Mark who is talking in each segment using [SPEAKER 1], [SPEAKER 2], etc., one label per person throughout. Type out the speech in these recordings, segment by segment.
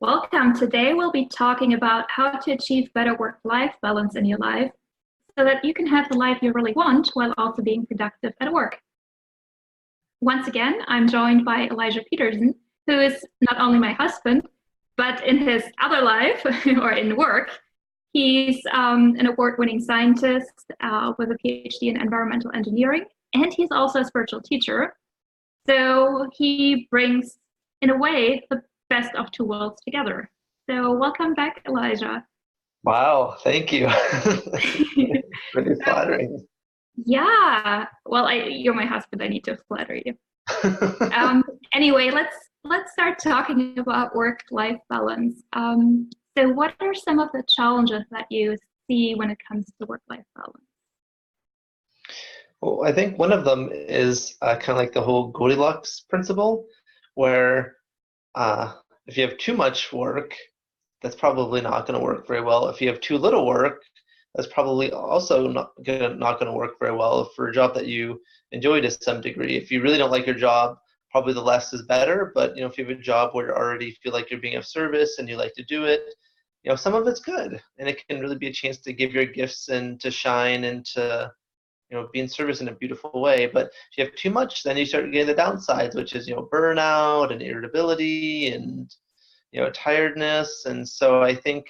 [SPEAKER 1] Welcome. Today we'll be talking about how to achieve better work-life balance in your life so that you can have the life you really want while also being productive at work. Once again, I'm joined by Elijah Petersen, who is not only my husband, but in his other life or in work, he's an award-winning scientist with a PhD in environmental engineering, and he's also a spiritual teacher. So he brings, in a way, the best of two worlds together. So welcome back, Elijah.
[SPEAKER 2] Wow, thank you. Pretty flattering.
[SPEAKER 1] Yeah, well, you're my husband. I need to flatter you. Anyway, let's start talking about work-life balance. So, what are some of the challenges that you see when it comes to work-life balance?
[SPEAKER 2] Well, I think one of them is kind of like the whole Goldilocks principle, where if you have too much work, that's probably not going to work very well. If you have too little work, that's probably also not going to work very well for a job that you enjoy to some degree. If you really don't like your job, probably the less is better. But if you have a job where you already feel like you're being of service and you like to do it, some of it's good, and it can really be a chance to give your gifts and to shine and to be in service in a beautiful way. But if you have too much, then you start getting the downsides, which is burnout and irritability and tiredness. And so I think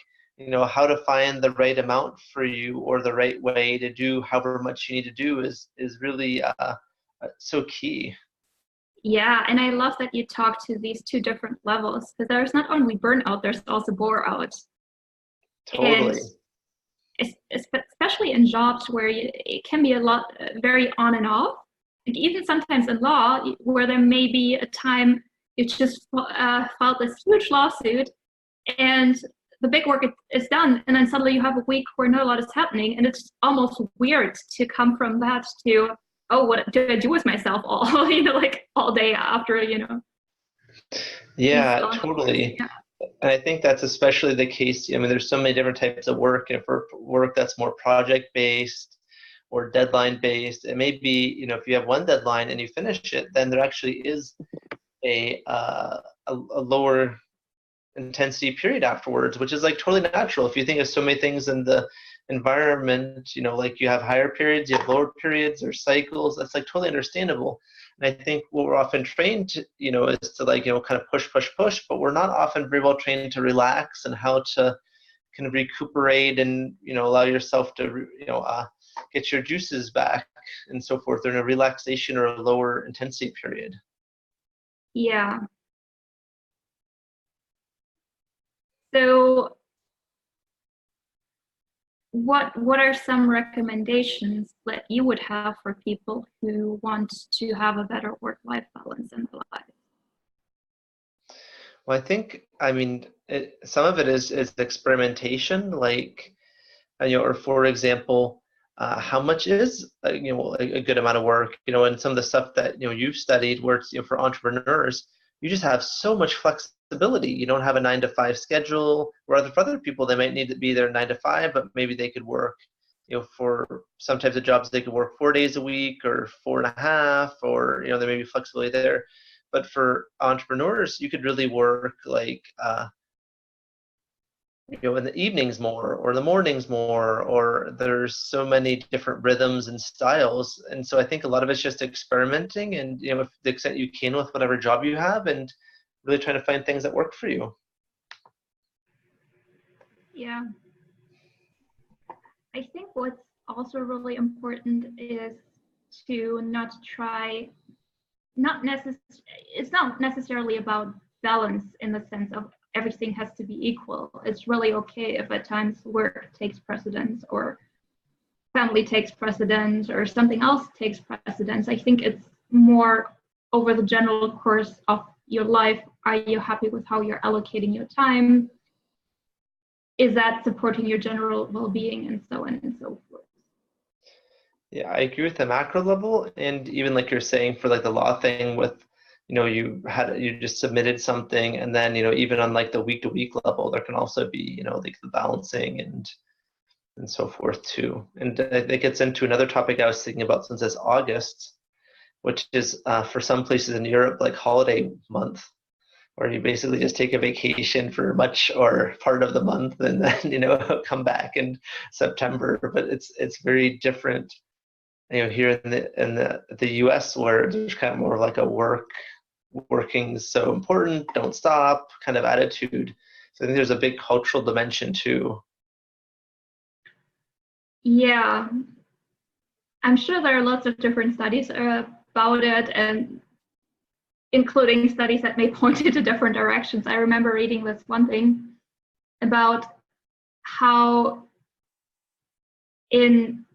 [SPEAKER 2] how to find the right amount for you or the right way to do however much you need to do is really so key.
[SPEAKER 1] Yeah, and I love that you talk to these two different levels, because there's not only burnout, there's also bore out.
[SPEAKER 2] Totally.
[SPEAKER 1] And especially in jobs where it can be a lot, very on and off. And even sometimes in law, where there may be a time you just filed this huge lawsuit and the big work is done, and then suddenly you have a week where not a lot is happening, and it's almost weird to come from that to, oh, what do I do with myself all like all day after
[SPEAKER 2] Yeah, totally.
[SPEAKER 1] Yeah.
[SPEAKER 2] And I think that's especially the case. I mean, there's so many different types of work, and for work that's more project based or deadline based, it may be if you have one deadline and you finish it, then there actually is a lower intensity period afterwards, which is like totally natural. If you think of so many things in the environment, like you have higher periods, you have lower periods or cycles, that's like totally understandable. And I think what we're often trained to, is to kind of push, but we're not often very well trained to relax and how to kind of recuperate and, allow yourself to, get your juices back and so forth during a relaxation or a lower intensity period.
[SPEAKER 1] Yeah. So what are some recommendations that you would have for people who want to have a better work-life balance in their lives?
[SPEAKER 2] Well, I think, some of it is experimentation, like, or for example, how much is a good amount of work, and some of the stuff that you've studied, where it's for entrepreneurs, you just have so much flexibility. You don't have a 9 to 5 schedule, where for other people they might need to be there 9 to 5, but maybe they could work, for some types of jobs they could work 4 days a week or 4.5, or there may be flexibility there. But for entrepreneurs, you could really work like in the evenings more or the mornings more, or there's so many different rhythms and styles. And so I think a lot of it's just experimenting and, if the extent you can with whatever job you have, and really trying to find things that work for you.
[SPEAKER 1] Yeah. I think what's also really important is to not try, it's not necessarily about balance in the sense of everything has to be equal. It's really okay if at times work takes precedence or family takes precedence or something else takes precedence. I think it's more over the general course of your life. Are you happy with how you're allocating your time? Is that supporting your general well-being, and so on and so forth?
[SPEAKER 2] Yeah, I agree with the macro level, and even like you're saying for like the law thing with you just submitted something, and then even on like the week to week level, there can also be like the balancing and so forth too. And I think it gets into another topic I was thinking about since it's August, which is for some places in Europe like holiday month, where you basically just take a vacation for much or part of the month and then come back in September. But it's very different, here in the US, where there's kind of more like a working is so important, don't stop kind of attitude. So I think there's a big cultural dimension too.
[SPEAKER 1] Yeah, I'm sure there are lots of different studies about it, and including studies that may point into different directions. I remember reading this one thing about how in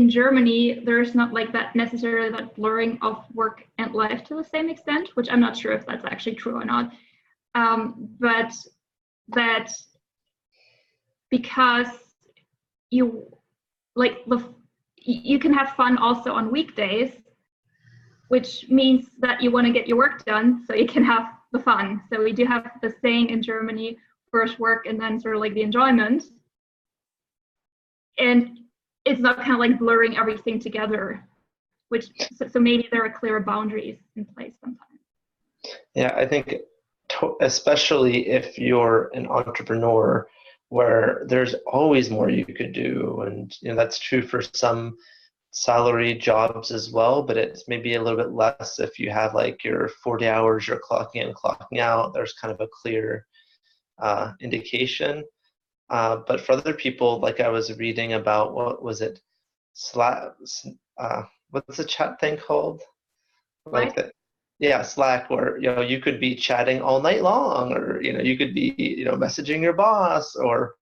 [SPEAKER 1] Germany, there's not like that necessarily that blurring of work and life to the same extent, which I'm not sure if that's actually true or not. But that because you can have fun also on weekdays, which means that you want to get your work done so you can have the fun. So we do have the saying in Germany, first work and then sort of like the enjoyment. And it's not kind of like blurring everything together, so maybe there are clearer boundaries in place sometimes.
[SPEAKER 2] Yeah, I think especially if you're an entrepreneur, where there's always more you could do, and that's true for some salary jobs as well, but it's maybe a little bit less if you have like your 40 hours you're clocking in, clocking out. There's kind of a clear indication. But for other people, like I was reading about, what was it, Slack? What's the chat thing called? Like that. Yeah, Slack, where you could be chatting all night long, or you could be messaging your boss, or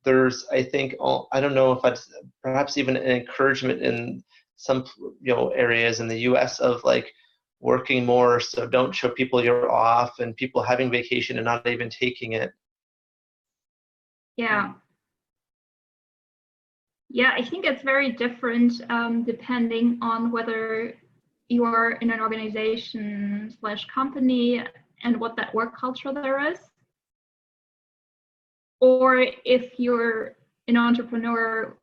[SPEAKER 2] there's, I think, I don't know if that's perhaps even an encouragement in some areas in the US of like working more, so don't show people you're off, and people having vacation and not even taking it.
[SPEAKER 1] Yeah, I think it's very different depending on whether you are in an organization / company and what that work culture there is, or if you're an entrepreneur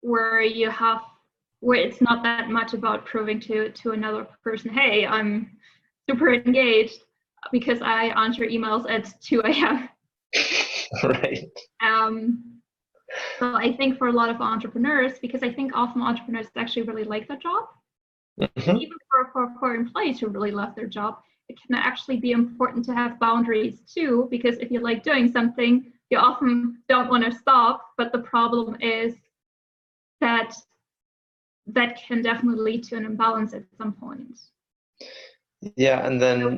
[SPEAKER 1] where it's not that much about proving to another person, hey, I'm super engaged because I answer emails at 2 a.m.
[SPEAKER 2] Right.
[SPEAKER 1] So I think for a lot of entrepreneurs, because I think often entrepreneurs actually really like their job, even for employees who really love their job, it can actually be important to have boundaries too, because if you like doing something, you often don't want to stop, but the problem is that can definitely lead to an imbalance at some point.
[SPEAKER 2] Yeah, and then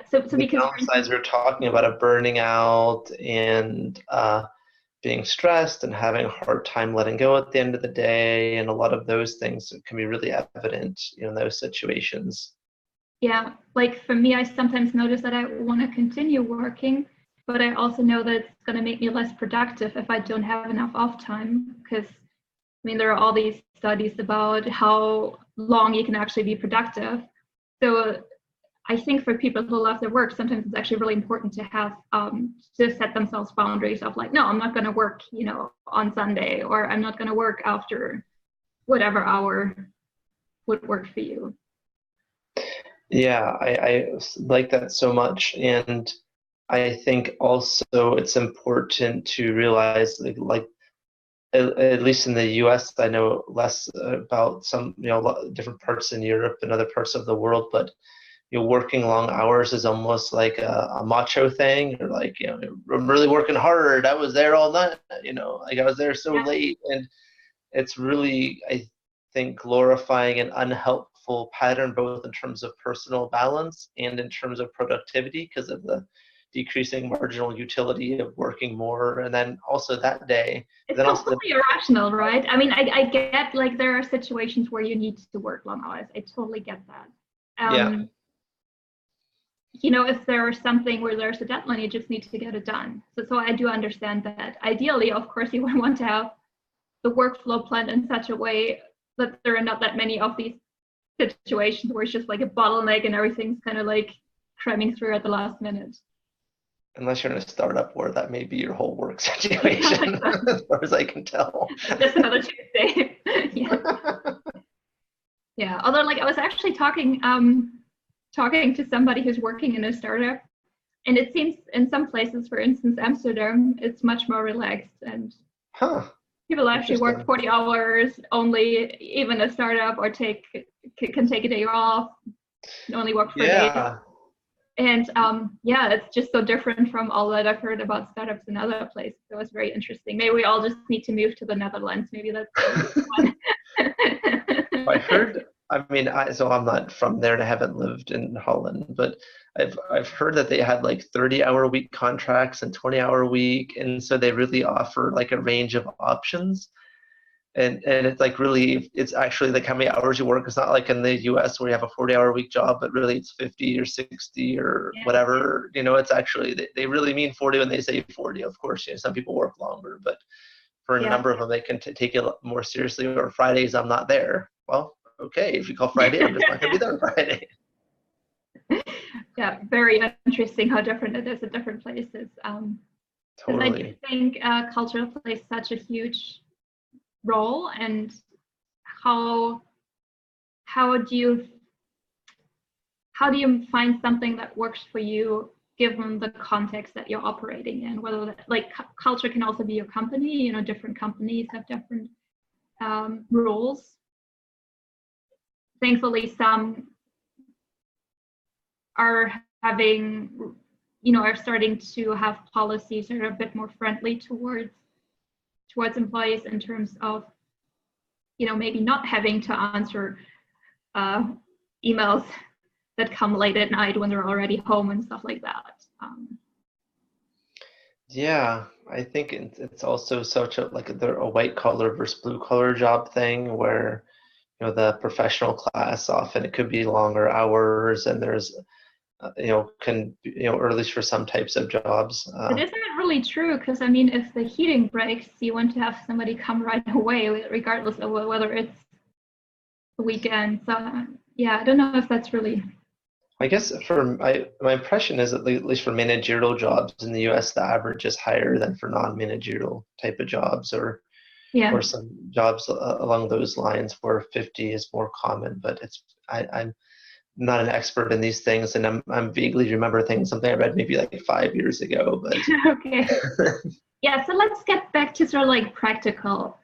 [SPEAKER 1] so
[SPEAKER 2] the
[SPEAKER 1] because
[SPEAKER 2] downsides we're talking about of burning out and being stressed and having a hard time letting go at the end of the day, and a lot of those things can be really evident in those situations.
[SPEAKER 1] Yeah, like for me, I sometimes notice that I want to continue working, but I also know that it's going to make me less productive if I don't have enough off time, because there are all these studies about how long you can actually be productive. So I think for people who love their work, sometimes it's actually really important to have to set themselves boundaries of like, no, I'm not going to work, on Sunday, or I'm not going to work after whatever hour would work for you.
[SPEAKER 2] Yeah, I like that so much, and I think also it's important to realize like at least in the US, I know less about some different parts in Europe and other parts of the world, but working long hours is almost like a macho thing. Or like, I'm really working hard. I was there all night, like I was there so late. And it's really, I think, glorifying an unhelpful pattern, both in terms of personal balance and in terms of productivity, because of the decreasing marginal utility of working more. And then also that day.
[SPEAKER 1] It's completely irrational, right? I get like there are situations where you need to work long hours. I totally get that. If there's something where there's a deadline, you just need to get it done. So I do understand that. Ideally, of course, you would want to have the workflow planned in such a way that there are not that many of these situations where it's just like a bottleneck and everything's kind of like cramming through at the last minute.
[SPEAKER 2] Unless you're in a startup where that may be your whole work situation, as far as I can tell.
[SPEAKER 1] Just another Tuesday. Yeah. Although, like, I was actually talking talking to somebody who's working in a startup, and it seems in some places, for instance, Amsterdam, it's much more relaxed, and people actually work 40 hours only, even a startup, or can take a day off, and only work for a day. And it's just so different from all that I've heard about startups in other places. It was very interesting. Maybe we all just need to move to the Netherlands. Maybe that's one.
[SPEAKER 2] I heard. I mean, so I'm not from there and I haven't lived in Holland, but I've heard that they had like 30-hour week contracts and 20-hour week, and so they really offer like a range of options. And it's like really, it's actually like how many hours you work. It's not like in the US where you have a 40-hour week job, but really it's 50 or 60 or whatever. You know, it's actually, they really mean 40 when they say 40. Of course, you know, some people work longer, but for a number of them, they can take it more seriously. Or Fridays, I'm not there. Well, okay, if you call Friday, I'm just not going to be there on Friday.
[SPEAKER 1] Yeah, very interesting how different it is at different places.
[SPEAKER 2] Totally.
[SPEAKER 1] I do think culture plays such a huge role, and how do you find something that works for you given the context that you're operating in? Whether culture can also be your company. You know, different companies have different rules. Thankfully, some are starting to have policies that are a bit more friendly towards employees in terms of, you know, maybe not having to answer emails that come late at night when they're already home and stuff like that.
[SPEAKER 2] Yeah, I think it's also such a white collar versus blue collar job thing where, you know, the professional class often it could be longer hours, and there's or at least for some types of jobs.
[SPEAKER 1] But isn't it really true? Because I mean, if the heating breaks, you want to have somebody come right away, regardless of whether it's the weekend. So I don't know if that's really.
[SPEAKER 2] I guess my impression is at least for managerial jobs in the U.S., the average is higher than for non-managerial type of jobs, or some jobs along those lines where 50 is more common. But I'm not an expert in these things, and I'm vaguely remember something I read maybe like 5 years ago. But
[SPEAKER 1] okay. Yeah, so let's get back to sort of like practical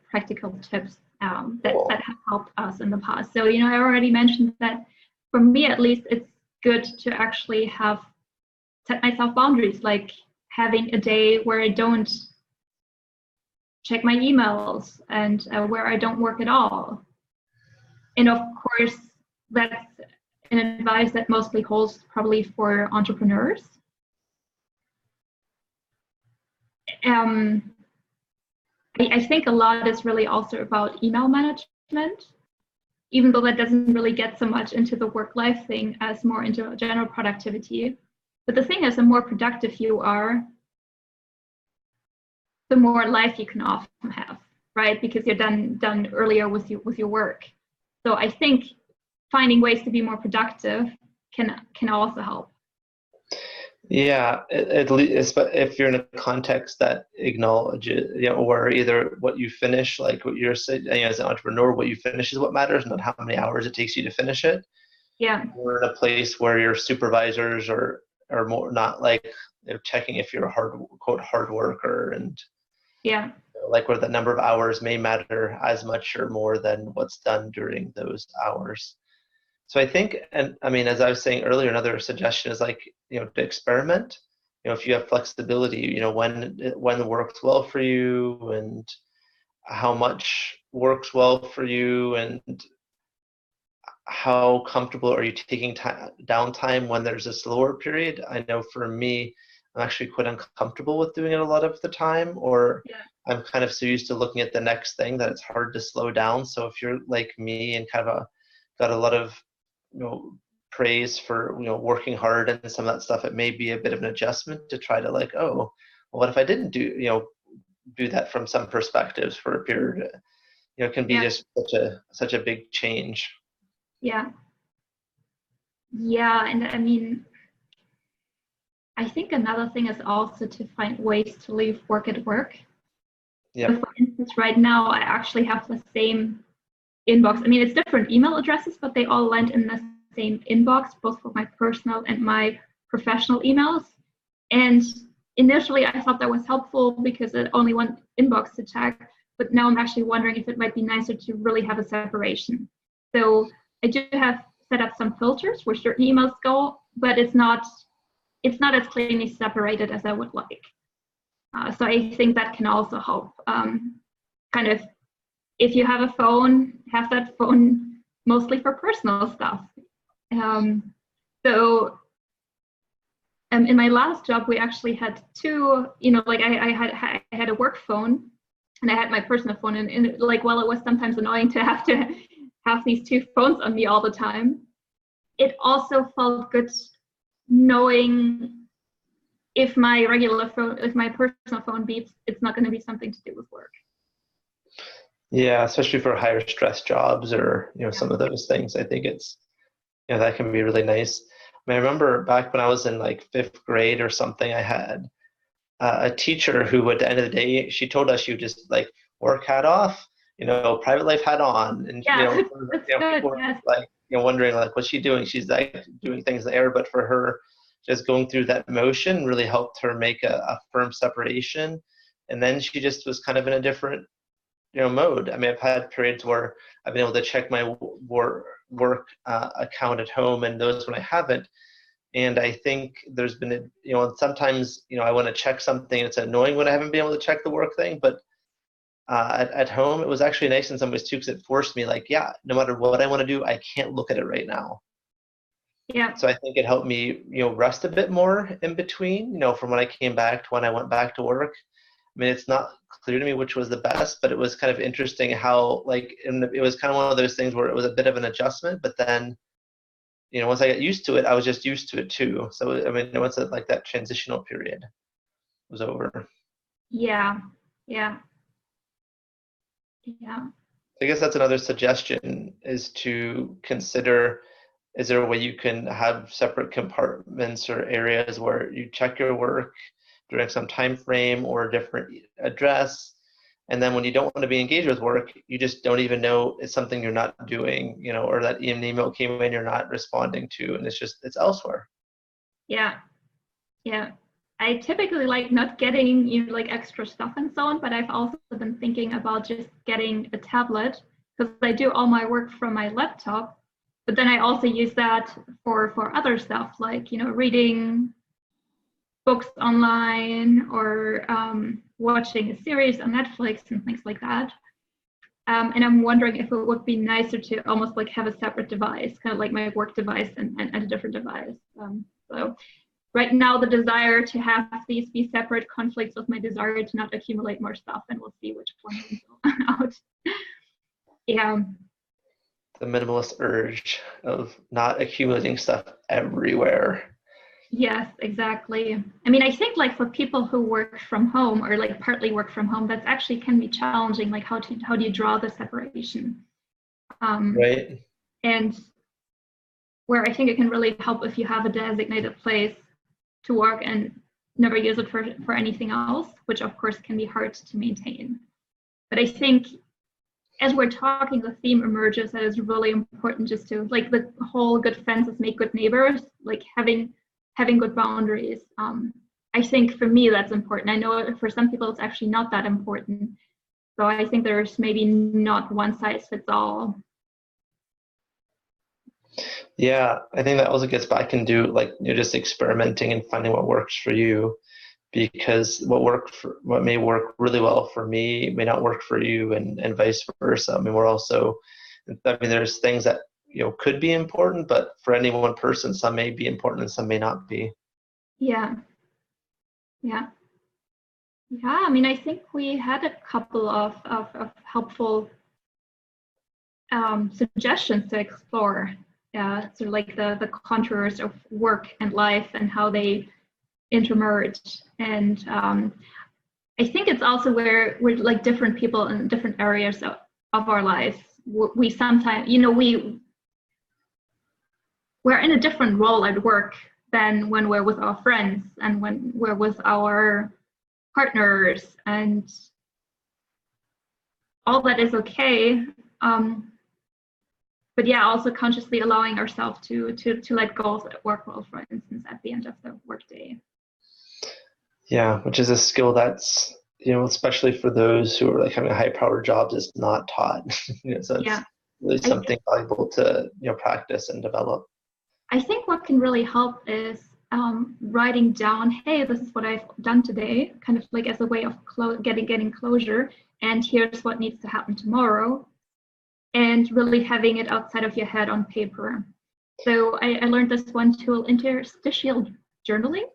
[SPEAKER 1] tips that have helped us in the past. So, you know, I already mentioned that for me at least, it's good to actually set myself boundaries, like having a day where I don't check my emails and where I don't work at all. And of course, that's an advice that mostly holds probably for entrepreneurs. I think a lot is really also about email management, even though that doesn't really get so much into the work-life thing as more into general productivity. But the thing is, the more productive you are, the more life you can often have, right? Because you're done earlier with your work. So I think finding ways to be more productive can also help.
[SPEAKER 2] Yeah, at least if you're in a context that acknowledges, you know, where either what you finish, like what you're saying, you know, as an entrepreneur, what you finish is what matters, not how many hours it takes you to finish it.
[SPEAKER 1] Yeah.
[SPEAKER 2] Or in a place where your supervisors are more not like they're checking if you're a hard worker, and like where the number of hours may matter as much or more than what's done during those hours. So I think, and I mean, as I was saying earlier, another suggestion is like, you know, to experiment. You know, if you have flexibility, you know, when works well for you, and how much works well for you, and how comfortable are you taking downtime when there's a slower period. I know for me, I'm actually quite uncomfortable with doing it a lot of the time, or I'm kind of so used to looking at the next thing that it's hard to slow down. So if you're like me and kind of got a lot of, you know, praise for, you know, working hard and some of that stuff, it may be a bit of an adjustment to try to like, oh, well, what if I didn't do that from some perspectives for a period? You know, it can be just such a big change.
[SPEAKER 1] Yeah, and I mean, I think another thing is also to find ways to leave work at work. Yeah. So for instance, right now I actually have the same inbox. I mean, it's different email addresses, but they all land in the same inbox, both for my personal and my professional emails. And initially I thought that was helpful because it only one inbox to check, but now I'm actually wondering if it might be nicer to really have a separation. So I do have set up some filters where certain emails go, but it's not as cleanly separated as I would like. So I think that can also help. Kind of, if you have a phone, have that phone mostly for personal stuff. So in my last job, we actually had two, like I had a work phone and I had my personal phone, and like, while it was sometimes annoying to have these two phones on me all the time, it also felt good knowing if my regular phone, if my personal phone beeps, it's not going to be something to do with work.
[SPEAKER 2] Yeah, especially for higher stress jobs or, some of those things. I think it's, that can be really nice. I mean, I remember back when I was in like 5th grade or something, I had a teacher who at the end of the day, she told us you just like work hat off, private life hat on. And, people were like, wondering like, what's she doing? She's like doing things in the air, but for her, just going through that motion really helped her make a firm separation. And then she just was kind of in a different, mode. I mean, I've had periods where I've been able to check my work account at home and those when I haven't. And I think there's been, sometimes, I want to check something. It's annoying when I haven't been able to check the work thing, but at home, it was actually nice in some ways too, because it forced me like, yeah, no matter what I want to do, I can't look at it right now.
[SPEAKER 1] Yeah.
[SPEAKER 2] So I think it helped me, rest a bit more in between, from when I came back to when I went back to work. I mean, it's not clear to me which was the best, but it was kind of interesting how, like, it was kind of one of those things where it was a bit of an adjustment, but then, once I got used to it, I was just used to it too. So, I mean, once like that transitional period was over.
[SPEAKER 1] Yeah. Yeah. Yeah.
[SPEAKER 2] I guess that's another suggestion, is to consider, is there a way you can have separate compartments or areas where you check your work during some time frame or a different address, and then when you don't want to be engaged with work, you just don't even know it's something you're not doing, or that an email came in you're not responding to, and it's elsewhere.
[SPEAKER 1] Yeah. Yeah. I typically like not getting like extra stuff and so on, but I've also been thinking about just getting a tablet, because I do all my work from my laptop, but then I also use that for other stuff, like reading books online or watching a series on Netflix and things like that. And I'm wondering if it would be nicer to almost like have a separate device, kind of like my work device and a different device. So right now, the desire to have these be separate conflicts with my desire to not accumulate more stuff, and we'll see which one wins out. Yeah.
[SPEAKER 2] The minimalist urge of not accumulating stuff everywhere.
[SPEAKER 1] Yes, exactly. I mean, I think like for people who work from home or like partly work from home, that's actually can be challenging. Like how do you draw the separation?
[SPEAKER 2] Right.
[SPEAKER 1] And where I think it can really help if you have a designated place to work and never use it for anything else, which of course can be hard to maintain. But I think as we're talking, the theme emerges that it's really important just to, like, the whole good fences make good neighbors, like having good boundaries. I think for me that's important. I know for some people it's actually not that important. So I think there's maybe not one size fits all.
[SPEAKER 2] Yeah, I think that also gets back into like just experimenting and finding what works for you, because what may work really well for me may not work for you, and vice versa. I mean, there's things that could be important, but for any one person, some may be important and some may not be.
[SPEAKER 1] Yeah. I mean, I think we had a couple of helpful suggestions to explore. Sort of like the contours of work and life and how they intermerge. And I think it's also where we're like different people in different areas of our lives. We sometimes, we're in a different role at work than when we're with our friends and when we're with our partners, and all that is okay. but yeah, also consciously allowing ourselves to let go of that work role, for instance, at the end of the workday.
[SPEAKER 2] Yeah, which is a skill that's, especially for those who are like having high-powered jobs, is not taught. So it's really something valuable to practice and develop.
[SPEAKER 1] I think what can really help is writing down, hey, this is what I've done today, kind of like as a way of getting closure, and here's what needs to happen tomorrow, and really having it outside of your head on paper. So I learned this one tool, interstitial journaling,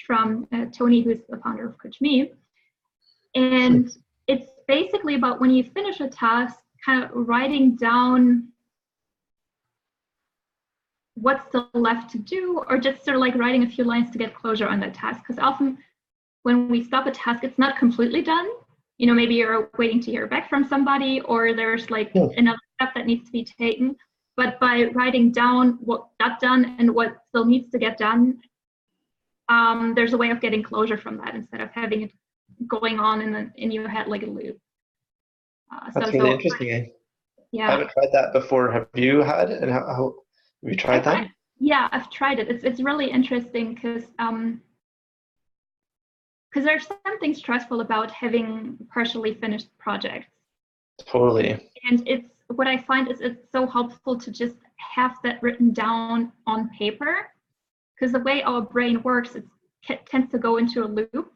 [SPEAKER 1] from Tony, who's the founder of Coach Me. And it's basically about when you finish a task, kind of writing down what's still left to do, or just sort of like writing a few lines to get closure on that task. Because often when we stop a task, it's not completely done. Maybe you're waiting to hear back from somebody, or there's like another step that needs to be taken. But by writing down what got done and what still needs to get done, there's a way of getting closure from that instead of having it going on in your head like a loop.
[SPEAKER 2] That's really interesting.
[SPEAKER 1] Yeah,
[SPEAKER 2] I haven't tried that before. Have you had it? And how have you tried that?
[SPEAKER 1] Yeah, I've tried it. It's really interesting because there's something stressful about having partially finished projects.
[SPEAKER 2] Totally.
[SPEAKER 1] And it's what I find is it's so helpful to just have that written down on paper, because the way our brain works, it tends to go into a loop.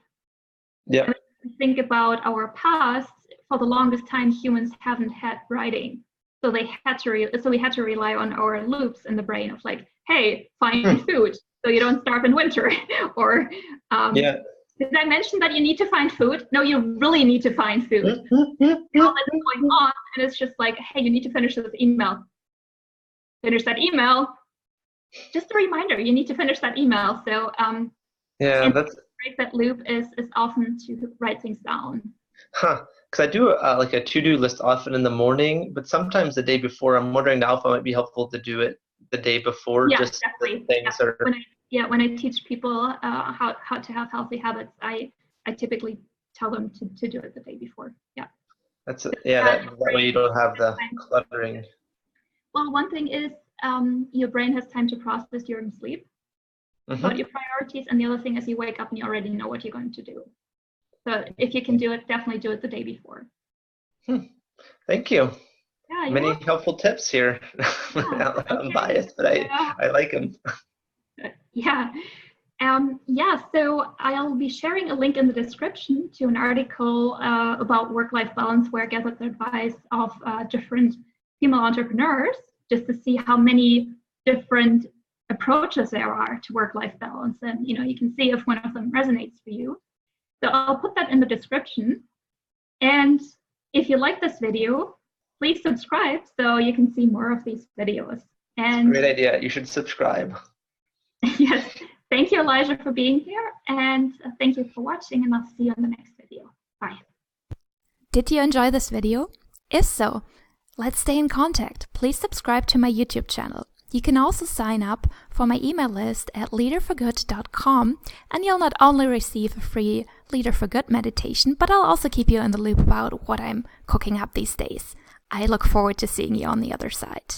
[SPEAKER 2] Yeah.
[SPEAKER 1] And if we think about our past, for the longest time, humans haven't had writing. So we had to rely on our loops in the brain of like, hey, find food so you don't starve in winter. Or did I mention that you need to find food? No, you really need to find food. All that's going on, and it's just like, hey, you need to finish this email. Finish that email. Just a reminder, you need to finish that email. So
[SPEAKER 2] that's
[SPEAKER 1] break that loop is often to write things down.
[SPEAKER 2] Because I do like a to-do list often in the morning, but sometimes the day before. I'm wondering now if it might be helpful to do it the day before.
[SPEAKER 1] Yeah,
[SPEAKER 2] just
[SPEAKER 1] definitely.
[SPEAKER 2] Things are.
[SPEAKER 1] When I teach people how to have healthy habits, I typically tell them to do it the day before. Yeah.
[SPEAKER 2] That way you don't have the cluttering.
[SPEAKER 1] Well, one thing is your brain has time to process during sleep about your priorities, and the other thing is you wake up and you already know what you're going to do. So if you can do it, definitely do it the day before.
[SPEAKER 2] Thank you.
[SPEAKER 1] Yeah,
[SPEAKER 2] many helpful tips here.
[SPEAKER 1] Yeah,
[SPEAKER 2] I'm biased, but I like them.
[SPEAKER 1] Yeah. So I'll be sharing a link in the description to an article about work-life balance, where I gathered the advice of different female entrepreneurs, just to see how many different approaches there are to work-life balance. And you can see if one of them resonates for you. So I'll put that in the description. And if you like this video, please subscribe so you can see more of these videos. And
[SPEAKER 2] great idea. You should subscribe.
[SPEAKER 1] Yes. Thank you, Elijah, for being here. And thank you for watching. And I'll see you in the next video. Bye.
[SPEAKER 3] Did you enjoy this video? If so, let's stay in contact. Please subscribe to my YouTube channel. You can also sign up for my email list at leaderforgood.com, and you'll not only receive a free Leader for Good meditation, but I'll also keep you in the loop about what I'm cooking up these days. I look forward to seeing you on the other side.